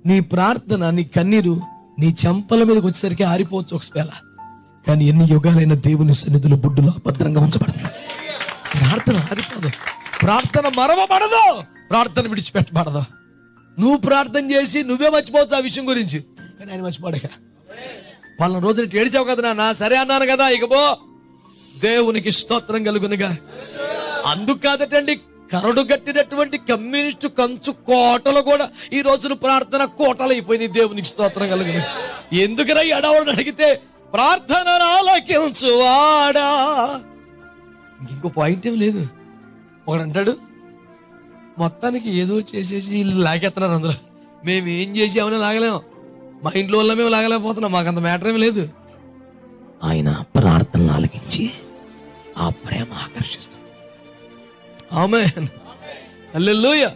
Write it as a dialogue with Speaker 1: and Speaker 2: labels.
Speaker 1: నీ ప్రార్థన, నీ కన్నీరు నీ చెంపల మీదకి వచ్చేసరికి ఆరిపోవచ్చు ఒక స్పేళ, కానీ ఎన్ని యుగాలైన దేవుని సన్నిధిలో బుడ్డులో భద్రంగా ఉంచబడుతుంది. ప్రార్థన ఆరిపోదు, ప్రార్థన మరవబడదు, ప్రార్థన విడిచిపెట్టబడదు. నువ్వు ప్రార్థన చేసి నువ్వే మర్చిపోవచ్చు ఆ విషయం గురించి, కానీ ఆయన మర్చిపోడక. వాళ్ళ రోజున ఏడిచావు కదా నాన్న, సరే అన్నాను కదా, ఇకపో. దేవునికి స్తోత్రం కలుగునుగా. అందుకు కాదటండి, కరడు కట్టినటువంటి కమ్యూనిస్టు కంచు కోటలు కూడా ఈ రోజున ప్రార్థన కోటలు అయిపోయినాయి. దేవునికి స్తోత్రం కలుగును. ఎందుకురా ఎడవని అడిగితే ప్రార్థన ఆలకించువాడా. ఇంకో పాయింట్ ఏం లేదు. ఒకడు అంటాడు, మొత్తానికి ఏదో చేసేసి వీళ్ళు లాగేస్తున్నారు, అందులో మేము ఏం చేసామని లాగలేము, మా ఇంట్లో వల్ల మేము లాగలేకపోతున్నాం, మాకు అంత మ్యాటర్ ఏమి లేదు. ఆయన ప్రార్థనలు ఆలకించి ఆ ప్రేమ ఆకర్షిస్తుంది. ఆమేన్, హల్లెలూయా.